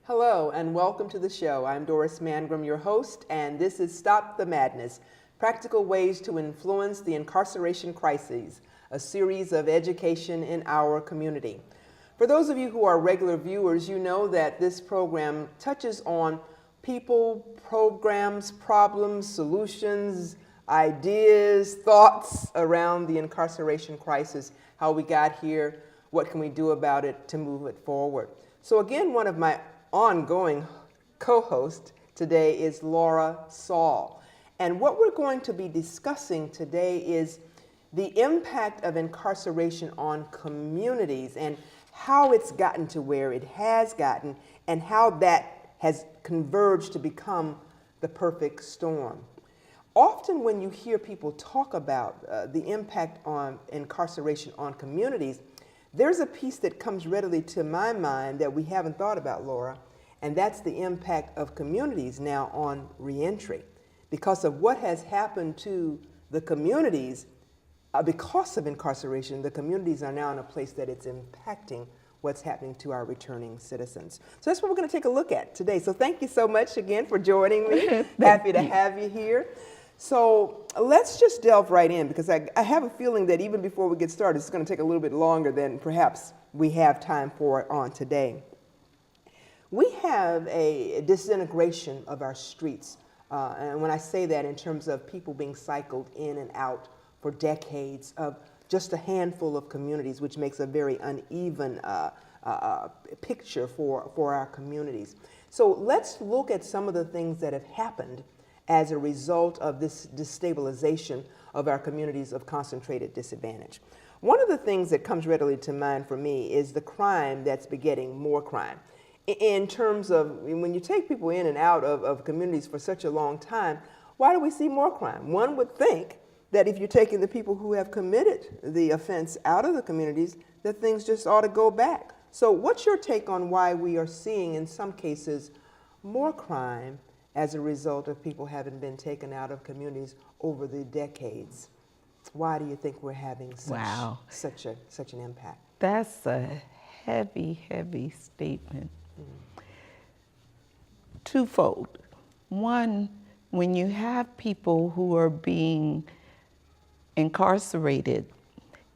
Hello and welcome to the show. I'm Doris MANGRUM, your host, and this is Stop the Madness, Practical Ways to Influence the Incarceration Crises, a series of education in our community. For those of you who are regular viewers, you know that this program touches on people, programs, problems, solutions, ideas, thoughts around the incarceration crisis, how we got here, what can we do about it to move it forward. So again, one of my ongoing co-host today is Laura Saul. And what we're going to be discussing today is the impact of incarceration on communities and how it's gotten to where it has gotten and how that has converged to become the perfect storm. Often when you hear people talk about the impact on incarceration on communities, there's a piece that comes readily to my mind that we haven't thought about, Laura, and that's the impact of communities now on reentry. Because of what has happened to the communities, because of incarceration, the communities are now in a place that it's impacting what's happening to our returning citizens. So that's what we're going to take a look at today. So thank you so much again for joining me. Happy to have you here. So let's just delve right in, because I have a feeling that even before we get started, it's going to take a little bit longer than perhaps we have time for on today. We have a disintegration of our streets. And when I say that in terms of people being cycled in and out for decades of just a handful of communities, which makes a very uneven picture for our communities. So let's look at some of the things that have happened as a result of this destabilization of our communities of concentrated disadvantage. One of the things that comes readily to mind for me is the crime that's begetting more crime. In terms of when you take people in and out of communities for such a long time, why do we see more crime? One would think that if you're taking the people who have committed the offense out of the communities, that things just ought to go back. So what's your take on why we are seeing, in some cases, more crime as a result of people having been taken out of communities over the decades? Why do you think we're having such an impact? That's a heavy, heavy statement. Twofold. One, when you have people who are being incarcerated,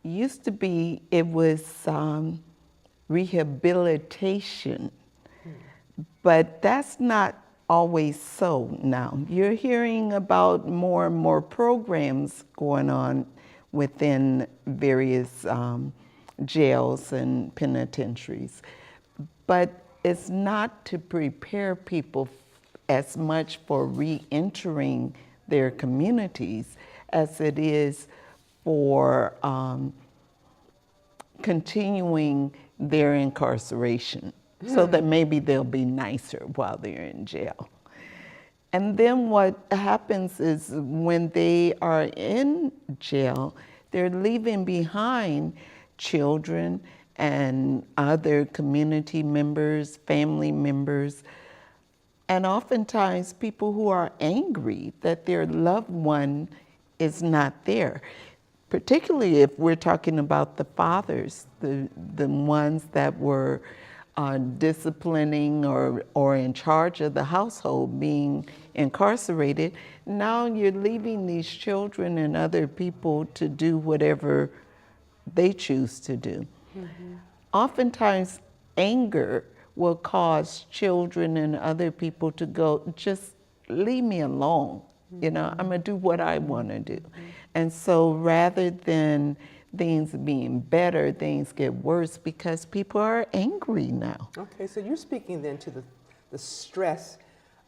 used to be it was rehabilitation, but that's not always so now. You're hearing about more and more programs going on within various jails and penitentiaries, but it's not to prepare people as much for re-entering their communities as it is for continuing their incarceration, so that maybe they'll be nicer while they're in jail. And then what happens is when they are in jail, they're leaving behind children and other community members, family members, and oftentimes people who are angry that their loved one is not there. Particularly if we're talking about the fathers, the ones that were disciplining or in charge of the household being incarcerated. Now you're leaving these children and other people to do whatever they choose to do. Mm-hmm. Oftentimes anger will cause children and other people to go, just leave me alone. Mm-hmm. You know, I'm gonna do what I wanna do. Mm-hmm. And so rather than things being better, things get worse because people are angry now. Okay, so you're speaking then to the stress,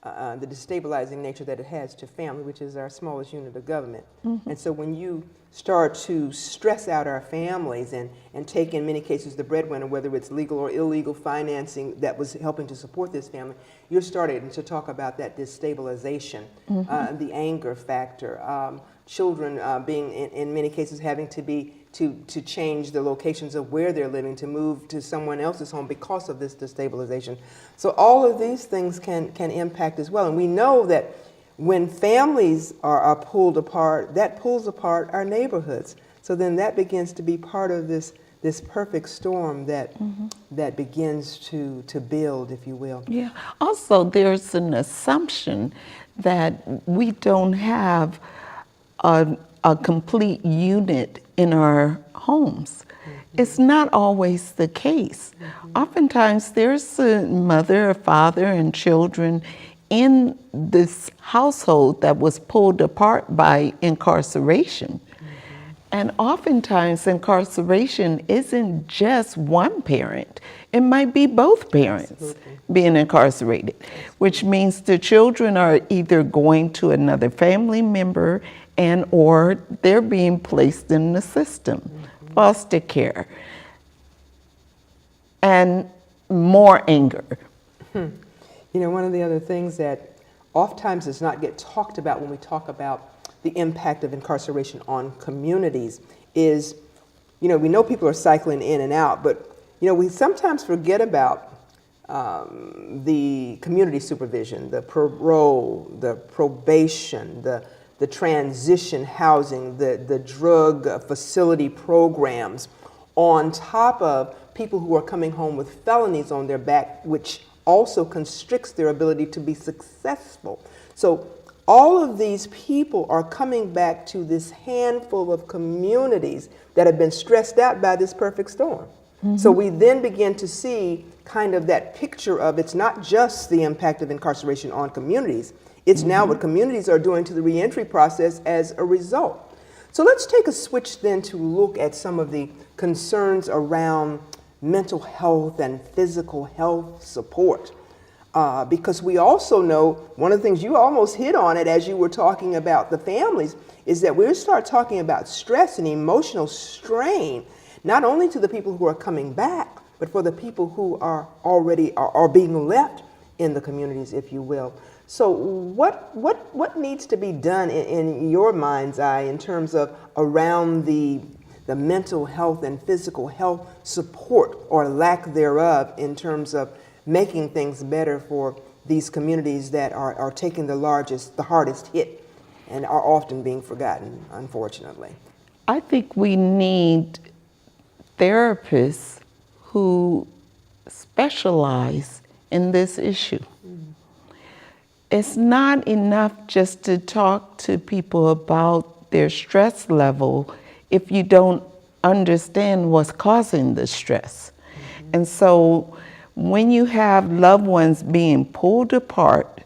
the destabilizing nature that it has to family, which is our smallest unit of government. Mm-hmm. And so when you start to stress out our families and take in many cases the breadwinner, whether it's legal or illegal financing that was helping to support this family, you're starting to talk about that destabilization, mm-hmm. The anger factor, children being in many cases having to change the locations of where they're living, to move to someone else's home because of this destabilization. So all of these things can impact as well. And we know that when families are pulled apart, that pulls apart our neighborhoods. So then that begins to be part of this this perfect storm that that begins to build, if you will. Yeah. Also, there's an assumption that we don't have a complete unit in our homes. It's not always the case. Oftentimes, there's a mother, a father, and children in this household that was pulled apart by incarceration. And oftentimes, incarceration isn't just one parent. It might be both parents being incarcerated, which means the children are either going to another family member and or they're being placed in the system, foster care, and more anger. You know, one of the other things that oftentimes does not get talked about when we talk about the impact of incarceration on communities is, you know, we know people are cycling in and out, but, you know, we sometimes forget about the community supervision, the parole, the probation, the transition housing, the drug facility programs, on top of people who are coming home with felonies on their back, which also constricts their ability to be successful. So all of these people are coming back to this handful of communities that have been stressed out by this perfect storm. So we then begin to see kind of that picture of it's not just the impact of incarceration on communities, it's now what communities are doing to the reentry process as a result. So let's take a switch then to look at some of the concerns around mental health and physical health support. Because we also know, one of the things you almost hit on it as you were talking about the families, is that we start talking about stress and emotional strain, not only to the people who are coming back, but for the people who are already are being left in the communities, if you will. So what needs to be done in your mind's eye in terms of around the mental health and physical health support, or lack thereof, in terms of making things better for these communities that are taking the hardest hit and are often being forgotten, unfortunately? I think we need therapists who specialize in this issue. It's not enough just to talk to people about their stress level if you don't understand what's causing the stress. And so when you have loved ones being pulled apart,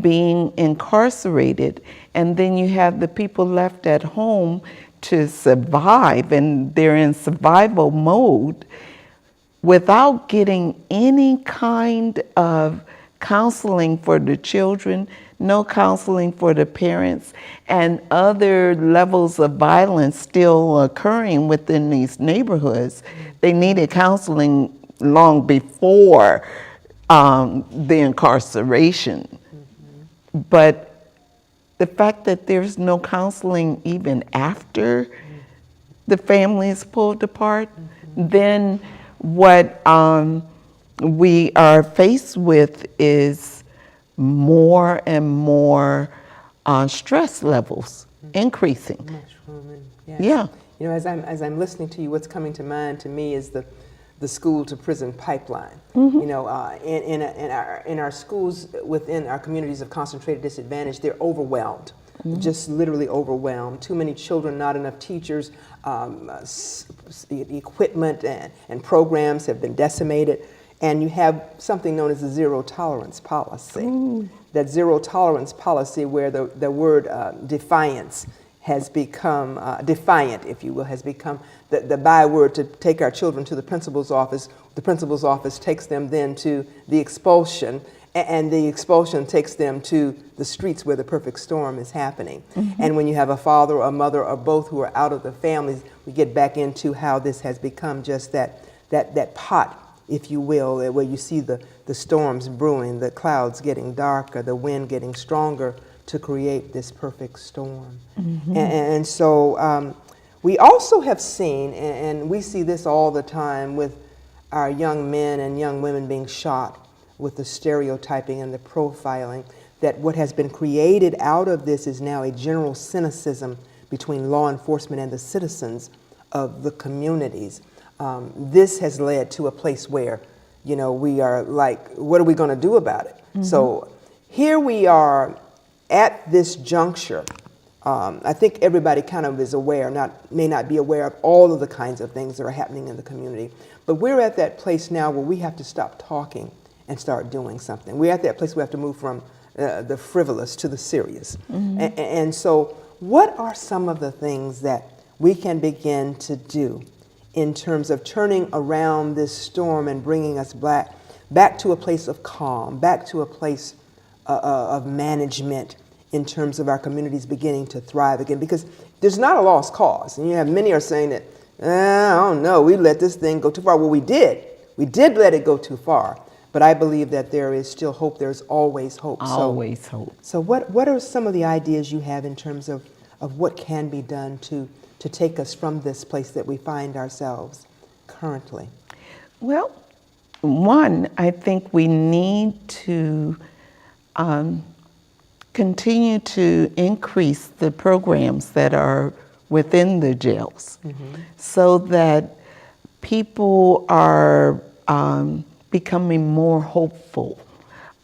being incarcerated, and then you have the people left at home to survive, and they're in survival mode without getting any kind of counseling for the children, no counseling for the parents, and other levels of violence still occurring within these neighborhoods. They needed counseling long before the incarceration. But the fact that there's no counseling even after the family is pulled apart, then what we are faced with is more and more stress levels increasing. Mushrooming, yes. Yeah. You know, as I'm listening to you, what's coming to mind to me is the school to prison pipeline. You know, in our schools within our communities of concentrated disadvantage, they're overwhelmed. Just literally overwhelmed. Too many children, not enough teachers, equipment and programs have been decimated. And you have something known as the zero tolerance policy. That zero tolerance policy, where the word defiance has become, defiant, if you will, has become the byword to take our children to the principal's office. The principal's office takes them then to the expulsion, and the expulsion takes them to the streets where the perfect storm is happening. And when you have a father or a mother or both who are out of the families, we get back into how this has become just that pot, if you will, where you see the storms brewing, the clouds getting darker, the wind getting stronger to create this perfect storm. And so we also have seen, and we see this all the time with our young men and young women being shot, with the stereotyping and the profiling, that what has been created out of this is now a general cynicism between law enforcement and the citizens of the communities. this has led to a place where, we are like, what are we going to do about it? So here we are at this juncture. I think everybody kind of is aware, may not be aware of all of the kinds of things that are happening in the community, but we're at that place now where we have to stop talking and start doing something. We're at that place where we have to move from the frivolous to the serious. And so what are some of the things that we can begin to do in terms of turning around this storm and bringing us back to a place of calm, back to a place of management in terms of our communities beginning to thrive again? Because there's not a lost cause. And you have many are saying that, I don't know, we let this thing go too far. Well, we did. We did let it go too far. But I believe that there is still hope. There's always hope. Always hope. So what are some of the ideas you have in terms of what can be done to take us from this place that we find ourselves currently? Well, one, I think we need to continue to increase the programs that are within the jails so that people are becoming more hopeful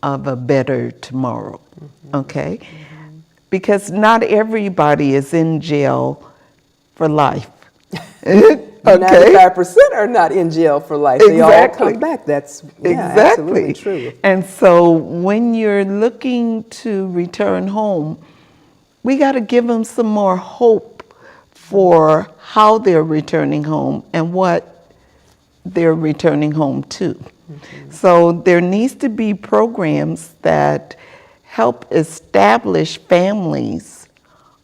of a better tomorrow, okay? Because not everybody is in jail for life. Okay. 95% are not in jail for life. They all come back. That's absolutely true. And so when you're looking to return home, we got to give them some more hope for how they're returning home and what they're returning home to. So there needs to be programs that help establish families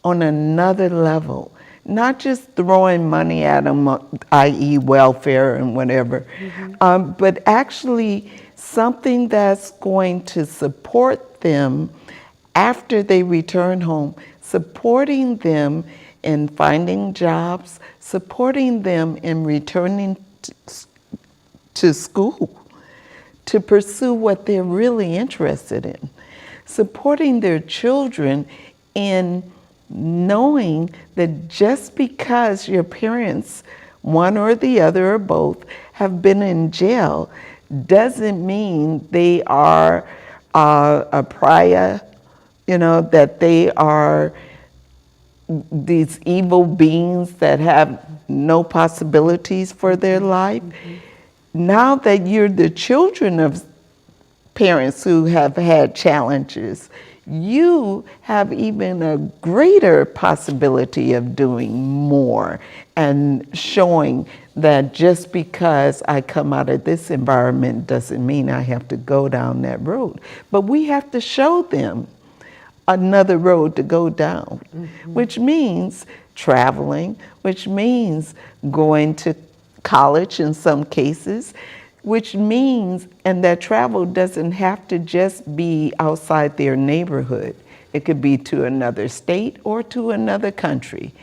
on another level. Not just throwing money at them, i.e. welfare and whatever, but actually something that's going to support them after they return home, supporting them in finding jobs, supporting them in returning to school to pursue what they're really interested in, supporting their children in knowing that just because your parents, one or the other or both, have been in jail doesn't mean they are a pariah, that they are these evil beings that have no possibilities for their life. Now that you're the children of parents who have had challenges, you have even a greater possibility of doing more and showing that just because I come out of this environment doesn't mean I have to go down that road. But we have to show them another road to go down, which means traveling, which means going to college in some cases, which means, and that travel doesn't have to just be outside their neighborhood. It could be to another state or to another country,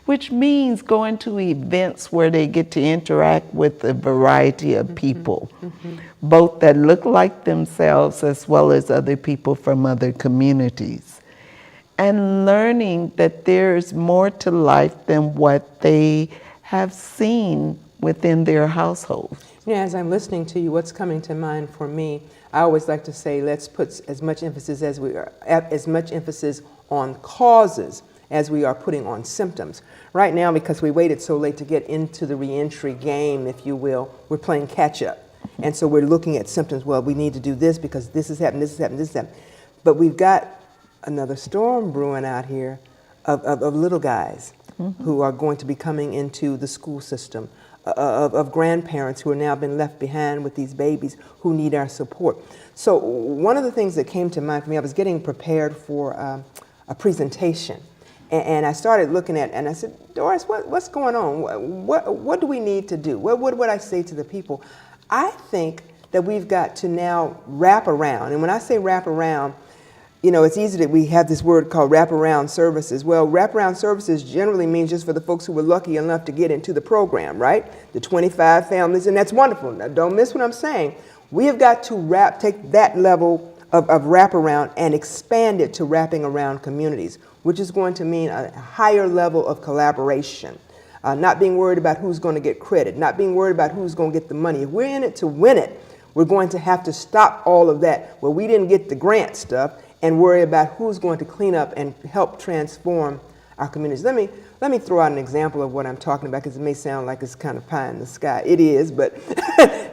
which means going to events where they get to interact with a variety of people, both that look like themselves as well as other people from other communities. And learning that there's more to life than what they have seen within their household. As I'm listening to you, what's coming to mind for me, I always like to say, let's put as much emphasis on causes as we are putting on symptoms. Right now, because we waited so late to get into the reentry game, if you will, we're playing catch up. And so we're looking at symptoms. Well, we need to do this because this has happened, this has happened, this has happened. But we've got another storm brewing out here of little guys who are going to be coming into the school system, of grandparents who are now been left behind with these babies who need our support. So one of the things that came to mind for me, I was getting prepared for a presentation, and I started looking at, and I said, Doris, what's going on? What do we need to do? What would I say to the people? I think that we've got to now wrap around, and when I say wrap around, it's easy that we have this word called wraparound services. Well, wraparound services generally means just for the folks who were lucky enough to get into the program, right? The 25 families, and that's wonderful. Now, don't miss what I'm saying. We have got to take that level of wraparound and expand it to wrapping around communities, which is going to mean a higher level of collaboration, not being worried about who's going to get credit, not being worried about who's going to get the money. If we're in it to win it, we're going to have to stop all of that where we didn't get the grant stuff and worry about who's going to clean up and help transform our communities. Let me throw out an example of what I'm talking about, because it may sound like it's kind of pie in the sky. It is, but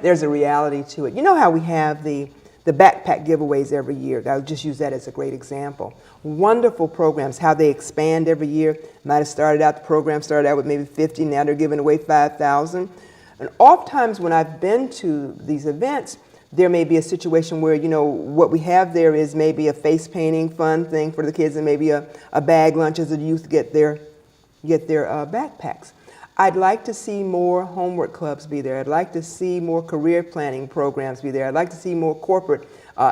there's a reality to it. You know how we have the backpack giveaways every year? I'll just use that as a great example. Wonderful programs, how they expand every year. Might have the program started out with maybe 50, now they're giving away 5,000. And oftentimes when I've been to these events, there may be a situation where, what we have there is maybe a face painting fun thing for the kids, and maybe a bag lunch as the youth get their backpacks. I'd like to see more homework clubs be there. I'd like to see more career planning programs be there. I'd like to see more corporate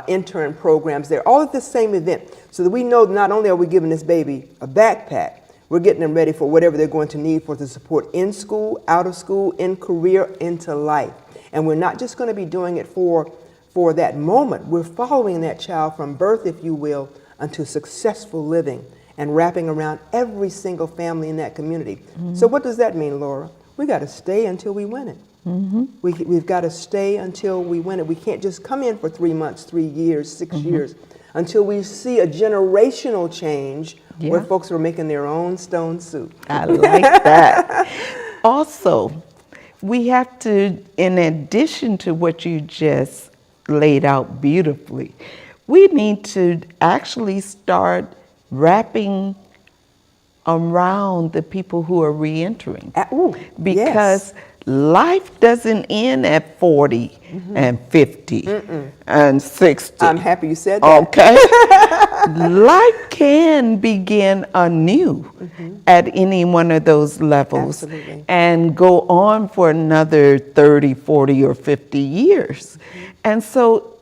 intern programs there, all at the same event, so that we know not only are we giving this baby a backpack, we're getting them ready for whatever they're going to need for the support in school, out of school, in career, into life. And we're not just going to be doing it for that moment. We're following that child from birth, if you will, unto successful living and wrapping around every single family in that community. Mm-hmm. So what does that mean, Laura? We got to stay until we win it. Mm-hmm. We've got to stay until we win it. We can't just come in for 3 months, 3 years, 6 mm-hmm. years, until we see a generational change where folks are making their own stone soup. I like that. Also, we have to, in addition to what you just laid out beautifully, we need to actually start wrapping around the people who are reentering. Because life doesn't end at 40 mm-hmm. and 50 and 60. I'm happy you said that. Okay. Life can begin anew mm-hmm. at any one of those levels. Absolutely. And go on for another 30, 40, or 50 years. Mm-hmm. And so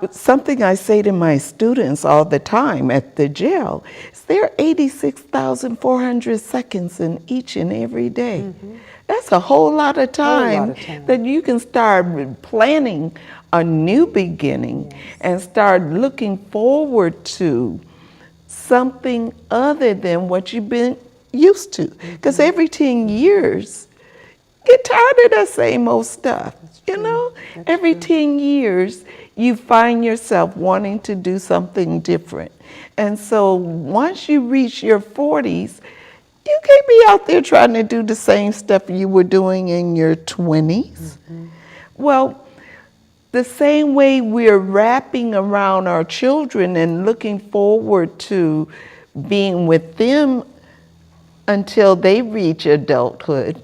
something I say to my students all the time at the jail is there are 86,400 seconds in each and every day. Mm-hmm. That's a whole lot of time that you can start planning a new beginning and start looking forward to something other than what you've been used to. Because every 10 years, get tired of that same old stuff. Every 10 years, you find yourself wanting to do something different. And so once you reach your 40s, you can't be out there trying to do the same stuff you were doing in your 20s. Mm-hmm. Well, the same way we're wrapping around our children and looking forward to being with them until they reach adulthood,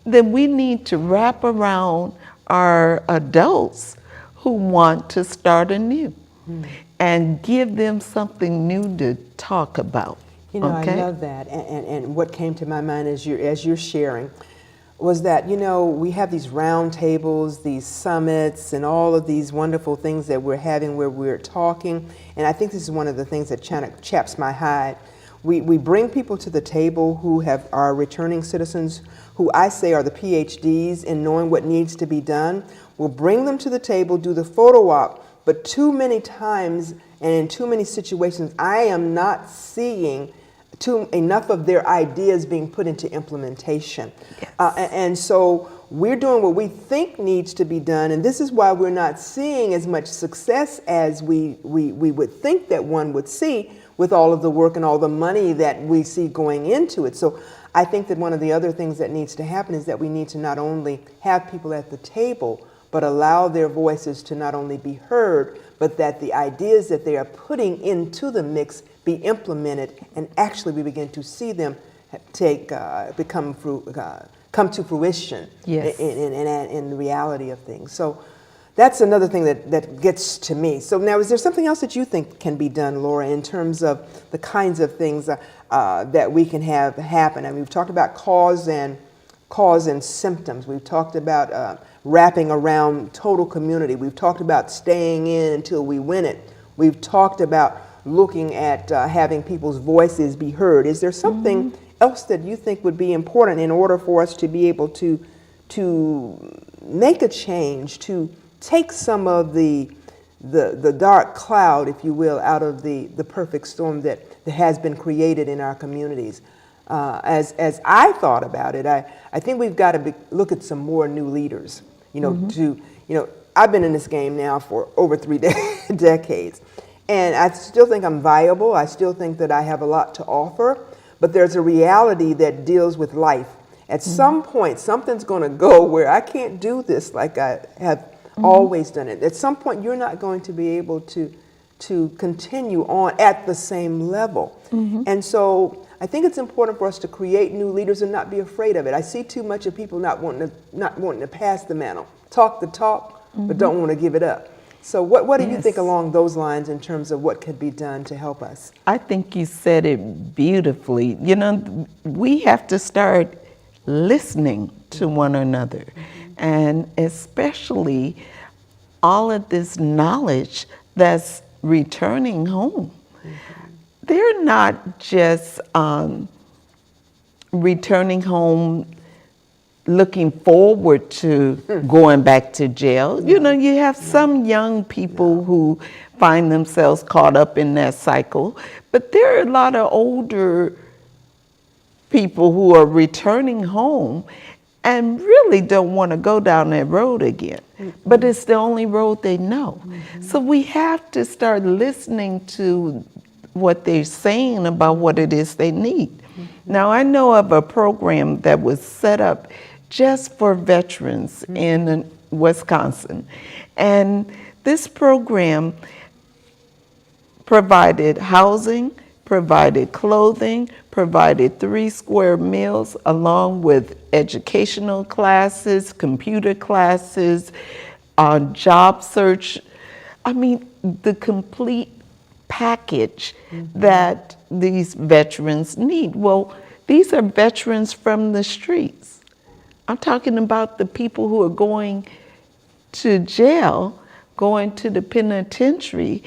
then we need to wrap around our adults who want to start anew and give them something new to talk about. I love that. And what came to my mind as you're sharing was that, we have these round tables, these summits, and all of these wonderful things that we're having where we're talking. And I think this is one of the things that chaps my hide. We bring people to the table who are returning citizens, who I say are the PhDs in knowing what needs to be done. We'll bring them to the table, do the photo op, but too many times and in too many situations, I am not seeing enough of their ideas being put into implementation. Yes. And so we're doing what we think needs to be done, and this is why we're not seeing as much success as we would think that one would see with all of the work and all the money that we see going into it. So I think that one of the other things that needs to happen is that we need to not only have people at the table, but allow their voices to not only be heard, but that the ideas that they are putting into the mix be implemented, and actually we begin to see them come to fruition in the reality of things. So that's another thing that gets to me. So now, is there something else that you think can be done, Laura, in terms of the kinds of things that we can have happen? I mean, we've talked about cause and symptoms. We've talked about wrapping around total community. We've talked about staying in until we win it. We've talked about looking at having people's voices be heard. Is there something else that you think would be important in order for us to be able to make a change, to take some of the dark cloud, if you will, out of the perfect storm that has been created in our communities? as I thought about it, I think we've got to look at some more new leaders. I've been in this game now for over 3 decades, and I still think I'm viable. I still think that I have a lot to offer, but there's a reality that deals with life. At some point, something's going to go where I can't do this like I have always done it. At some point, you're not going to be able to continue on at the same level. And so I think it's important for us to create new leaders and not be afraid of it. I see too much of people not wanting to pass the mantle, talk the talk, but don't want to give it up. So what do you think along those lines in terms of what could be done to help us? I think you said it beautifully. We have to start listening to one another, and especially all of this knowledge that's returning home. They're not just returning home looking forward to going back to jail. You have some young people who find themselves caught up in that cycle, but there are a lot of older people who are returning home and really don't want to go down that road again. But it's the only road they know. So we have to start listening to what they're saying about what it is they need. Now, I know of a program that was set up just for veterans in Wisconsin. And this program provided housing, provided clothing, provided 3 square meals, along with educational classes, computer classes, job search. I mean, the complete package that these veterans need. Well, these are veterans from the streets. I'm talking about the people who are going to jail, going to the penitentiary.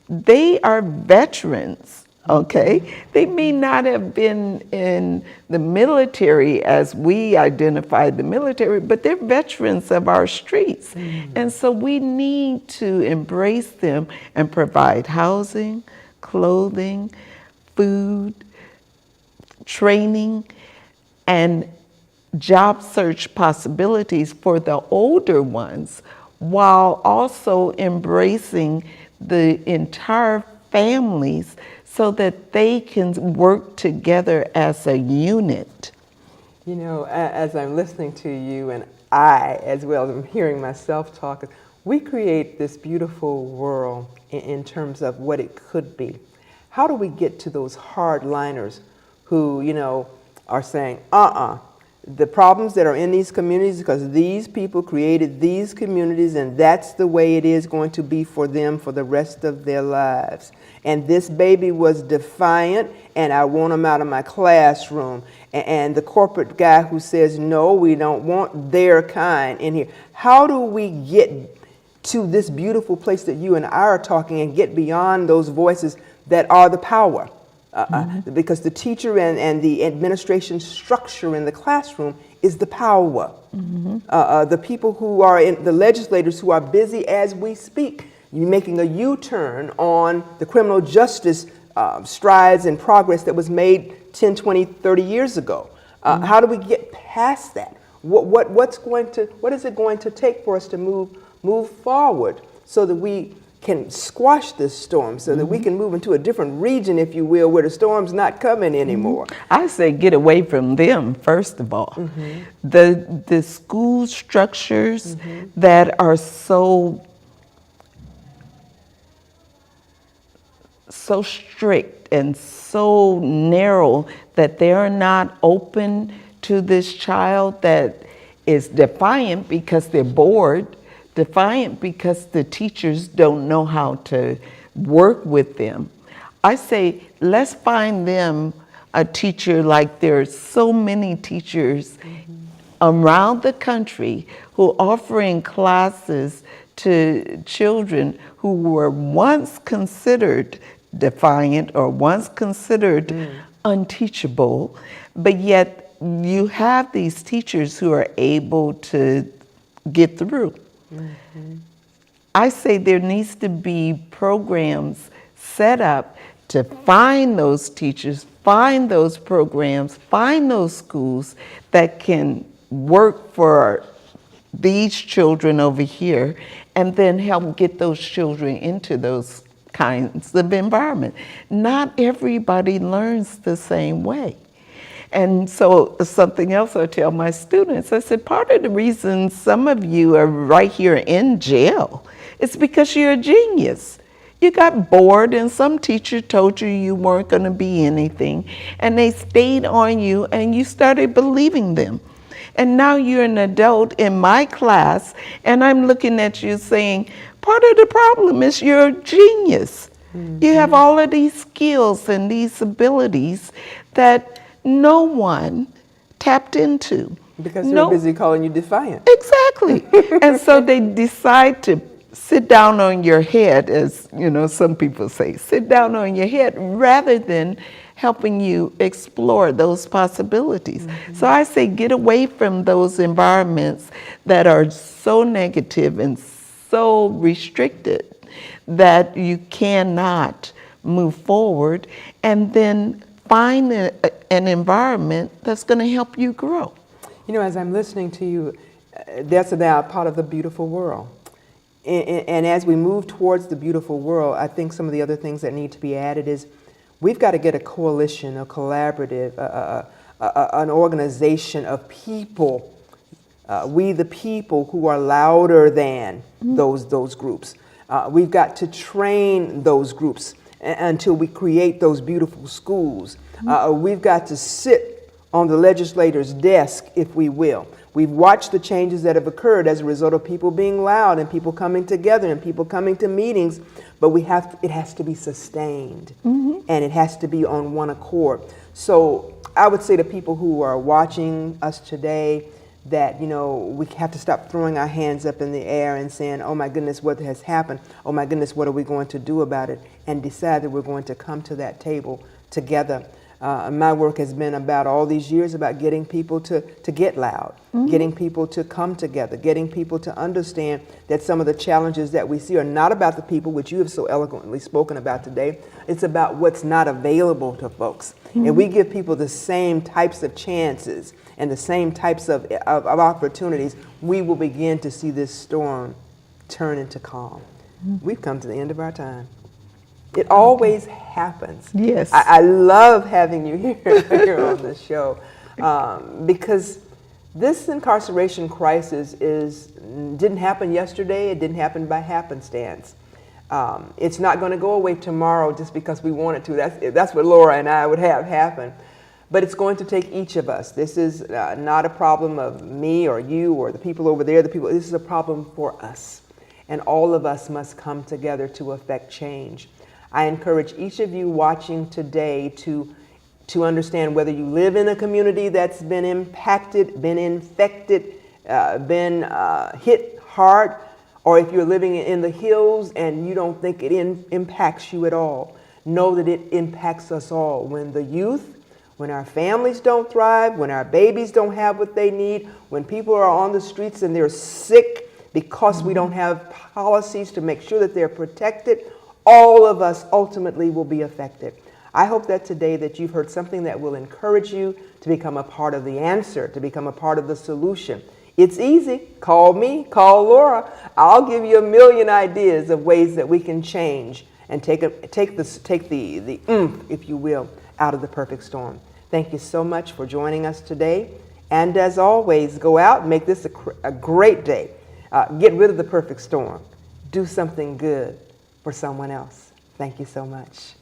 They are veterans, okay? They may not have been in the military as we identify the military, but they're veterans of our streets. And so we need to embrace them and provide housing, clothing, food, training, and job search possibilities for the older ones, while also embracing the entire families so that they can work together as a unit. As I'm listening to you, and I, as well as I'm hearing myself talk, we create this beautiful world in terms of what it could be. How do we get to those hardliners who, are saying, the problems that are in these communities because these people created these communities and that's the way it is going to be for them for the rest of their lives. And this baby was defiant and I want him out of my classroom. And the corporate guy who says, no, we don't want their kind in here. How do we get to this beautiful place that you and I are talking and get beyond those voices that are the power? Because the teacher and the administration structure in the classroom is the power. The people who are in the legislators who are busy as we speak, making a U-turn on the criminal justice strides and progress that was made 10, 20, 30 years ago. How do we get past that? What is it going to take for us to move forward so that we can squash this storm, so that we can move into a different region, if you will, where the storm's not coming anymore? I say get away from them, first of all. The school structures that are so strict and so narrow that they are not open to this child that is defiant because they're bored, defiant because the teachers don't know how to work with them. I say, let's find them a teacher like there's so many teachers around the country who are offering classes to children who were once considered defiant or once considered unteachable, but yet you have these teachers who are able to get through. I say there needs to be programs set up to find those teachers, find those programs, find those schools that can work for these children over here, and then help get those children into those kinds of environment. Not everybody learns the same way. And so something else I tell my students, I said, part of the reason some of you are right here in jail is because you're a genius. You got bored and some teacher told you you weren't going to be anything, and they stayed on you and you started believing them. And now you're an adult in my class and I'm looking at you saying, part of the problem is you're a genius. Mm-hmm. You have all of these skills and these abilities that no one tapped into. Because they're busy calling you defiant. Exactly. And so they decide to sit down on your head, as you know, some people say, sit down on your head, rather than helping you explore those possibilities. Mm-hmm. So I say get away from those environments that are so negative and so restricted that you cannot move forward, and then find an environment that's going to help you grow. You know, as I'm listening to you, that's now part of the beautiful world. And as we move towards the beautiful world, I think some of the other things that need to be added is we've got to get a coalition, a collaborative, an organization of people, we the people who are louder than those groups. We've got to train those groups until we create those beautiful schools. We've got to sit on the legislator's desk, if we will. We've watched the changes that have occurred as a result of people being loud and people coming together and people coming to meetings, but it has to be sustained, and it has to be on one accord. So I would say to people who are watching us today that, you know, we have to stop throwing our hands up in the air and saying, oh my goodness, what has happened? Oh my goodness, what are we going to do about it? And decide that we're going to come to that table together. My work has been about all these years about getting people to get loud, getting people to come together, getting people to understand that some of the challenges that we see are not about the people, which you have so eloquently spoken about today. It's about what's not available to folks. And we give people the same types of chances and the same types of opportunities, we will begin to see this storm turn into calm. We've come to the end of our time. It always happens. Yes. I love having you here on the show because this incarceration crisis didn't happen yesterday. It didn't happen by happenstance. It's not going to go away tomorrow just because we want it to. That's what Laura and I would have happen. But it's going to take each of us. This is not a problem of me or you or the people over there. This is a problem for us. And all of us must come together to affect change. I encourage each of you watching today to understand whether you live in a community that's been impacted, been infected, been hit hard, or if you're living in the hills and you don't think it impacts you at all. Know that it impacts us all. When the youth, when our families don't thrive, when our babies don't have what they need, when people are on the streets and they're sick because we don't have policies to make sure that they're protected, all of us ultimately will be affected. I hope that today that you've heard something that will encourage you to become a part of the answer, to become a part of the solution. It's easy. Call me, call Laura. I'll give you a million ideas of ways that we can change and take the oomph, if you will, out of the perfect storm. Thank you so much for joining us today. And as always, go out and make this a great day. Get rid of the perfect storm. Do something good for someone else. Thank you so much.